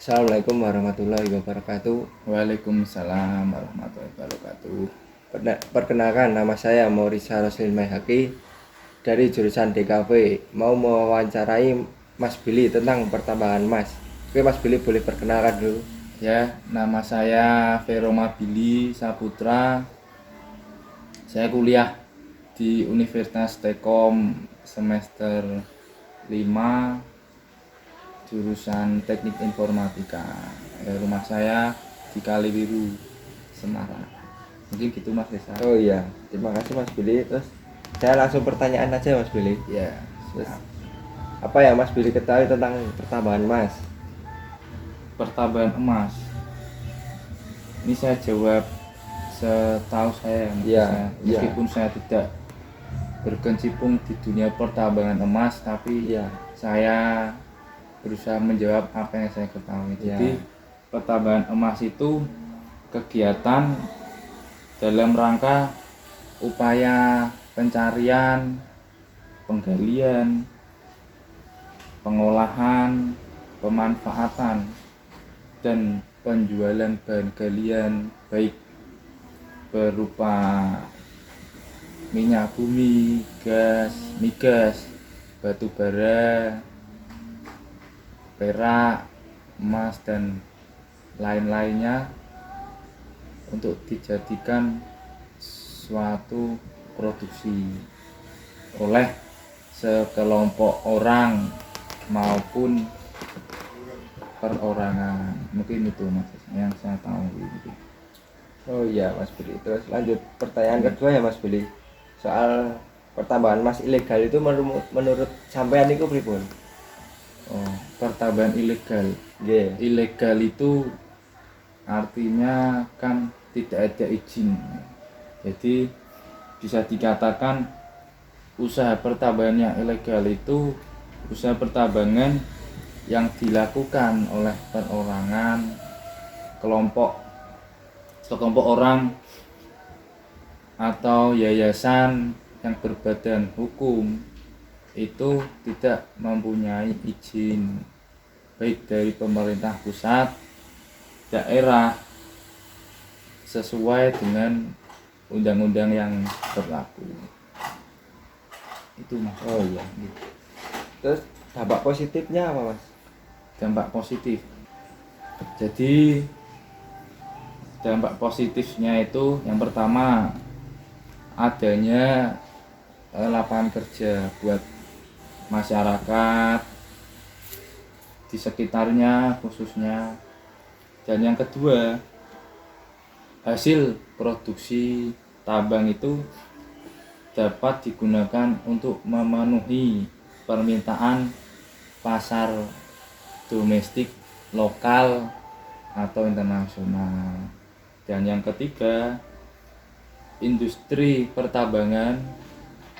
Assalamualaikum warahmatullahi wabarakatuh. Waalaikumsalam warahmatullahi wabarakatuh. Perkenalkan, nama saya Maurisa Roslin Maihaki dari jurusan DKV. Mau mewawancarai Mas Billy tentang pertambangan emas. Oke, Mas Billy boleh perkenalkan dulu. Ya, nama saya Veroma Billy Saputra. Saya kuliah di Universitas Tekom semester 5 jurusan Teknik Informatika. Rumah saya di Kaliwiru, Semarang. Mungkin gitu Mas Desa. Oh iya, terima kasih Mas Billy. Terus saya langsung pertanyaan aja Mas Billy. Ya, Terus, apa ya Mas Billy ketahui tentang pertambangan emas? pertambangan emas. Ini saya jawab setahu saya, Mas Iya, Desa. iya. Meskipun saya tidak berkecimpung di dunia pertambangan emas, tapi Iya. saya berusaha menjawab apa yang saya ketahui. Ya. Jadi pertambangan emas itu kegiatan dalam rangka upaya pencarian, penggalian, pengolahan, pemanfaatan, dan penjualan bahan galian baik berupa minyak bumi, gas, migas, batu bara, perak, emas, dan lain-lainnya untuk dijadikan suatu produksi oleh sekelompok orang maupun perorangan. Mungkin itu Mas yang saya tahu gitu. Oh iya Mas Billy. Terus lanjut pertanyaan kedua ya Mas Billy. Soal pertambangan emas ilegal itu menurut sampean itu pripun? Oh, pertambangan ilegal. Nggih. Ilegal itu artinya kan tidak ada izin. Jadi bisa dikatakan usaha pertambangan yang ilegal itu usaha pertambangan yang dilakukan oleh perorangan, kelompok orang atau yayasan yang berbadan hukum itu tidak mempunyai izin baik dari pemerintah pusat, daerah, sesuai dengan undang-undang yang berlaku. Itu Mas. Oh iya. Terus dampak positifnya apa Mas? Dampak positif. Jadi dampak positifnya itu yang pertama adanya lapangan kerja buat masyarakat di sekitarnya khususnya, dan yang kedua hasil produksi tambang itu dapat digunakan untuk memenuhi permintaan pasar domestik, lokal atau internasional. Dan yang ketiga, industri pertambangan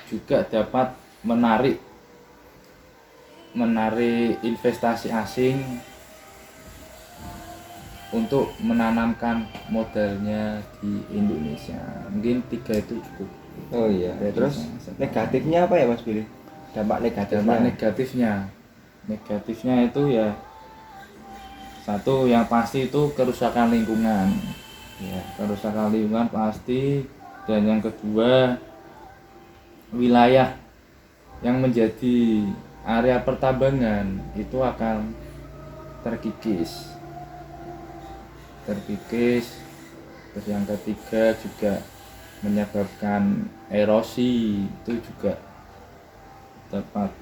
juga dapat menarik investasi asing untuk menanamkan modalnya di Indonesia. Mungkin 3 itu cukup. Oh iya. Terus negatifnya apa ya Mas Billy? Dampak negatifnya. Negatifnya itu ya satu yang pasti itu kerusakan lingkungan. Ya, kerusakan lingkungan pasti. Dan yang kedua, wilayah yang menjadi area pertambangan itu akan terkikis. Terus yang ketiga juga menyebabkan erosi, itu juga dapat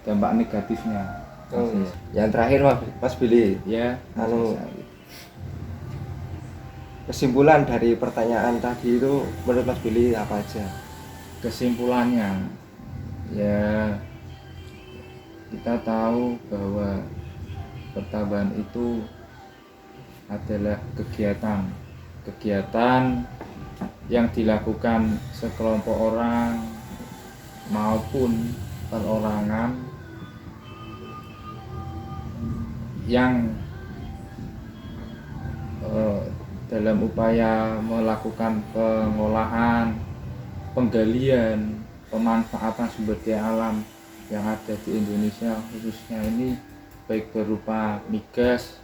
dampak negatifnya. Oh iya. Yang terakhir Mas Billy, Ya, kesimpulan dari pertanyaan tadi itu menurut Mas Billy apa aja? kesimpulannya ya, kita tahu bahwa pertambangan itu adalah kegiatan yang dilakukan sekelompok orang maupun perorangan yang dalam upaya melakukan pengolahan, penggalian, pemanfaatan sumber daya alam yang ada di Indonesia khususnya ini baik berupa migas,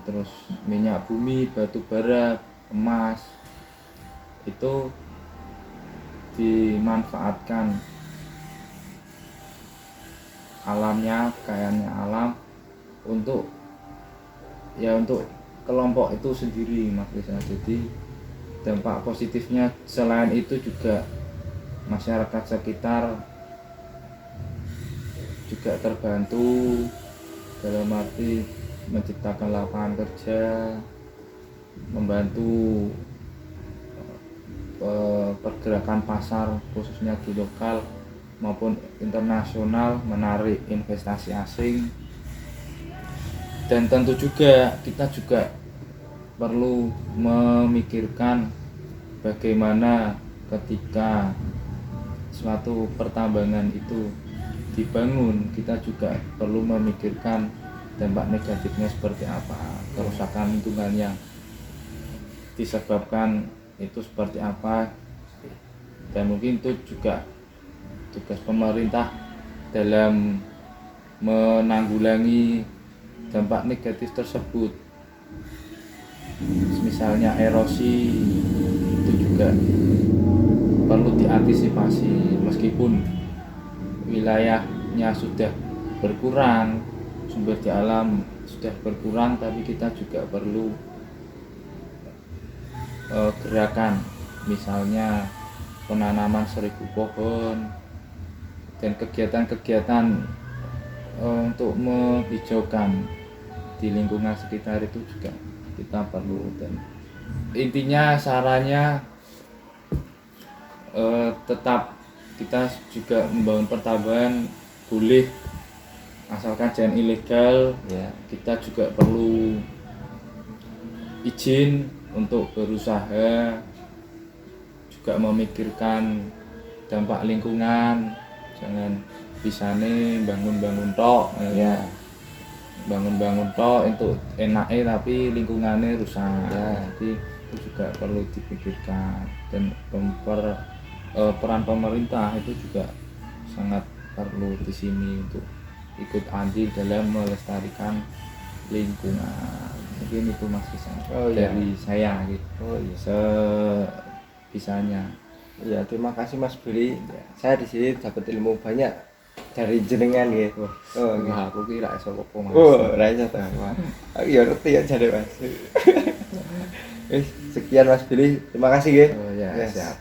terus minyak bumi, batu bara, emas, itu dimanfaatkan alamnya, kekayaannya alam untuk kelompok itu sendiri, Mas Risa. Jadi dampak positifnya selain itu juga masyarakat sekitar juga terbantu dalam arti menciptakan lapangan kerja, membantu pergerakan pasar khususnya di lokal maupun internasional, menarik investasi asing. Dan tentu juga kita juga perlu memikirkan bagaimana ketika suatu pertambangan itu dibangun, kita juga perlu memikirkan dampak negatifnya seperti apa, kerusakan lingkungan yang disebabkan itu seperti apa, dan mungkin itu juga tugas pemerintah dalam menanggulangi dampak negatif tersebut. Misalnya erosi itu juga perlu diantisipasi, meskipun wilayahnya sudah berkurang, sumber daya alam sudah berkurang, tapi kita juga perlu gerakan, misalnya penanaman 1000 pohon dan kegiatan-kegiatan untuk menghijaukan di lingkungan sekitar itu juga kita perlu. Dan intinya sarannya tetap kita juga membangun pertambangan boleh, asalkan jangan ilegal. Ya. Kita juga perlu izin untuk berusaha, juga memikirkan dampak lingkungan, jangan bisane bangun-bangun tok Ya. bangun-bangun tok untuk enaknya tapi lingkungannya rusak. Ya. Jadi itu juga perlu dipikirkan, dan peran pemerintah itu juga sangat perlu di sini untuk ikut andil dalam melestarikan lingkungan. Mungkin itu Mas Rizal dari saya gitu. Sebisanya. Ya, terima kasih Mas Billy. Saya di sini dapat ilmu banyak dari jenengan gitu. Wah, aku kira iso apa Mas. Ora iso ta. Aku ya ngerti ya jare Mas. Sekian Mas Billy. Terima kasih nggih. Oh ya, Yes. siap.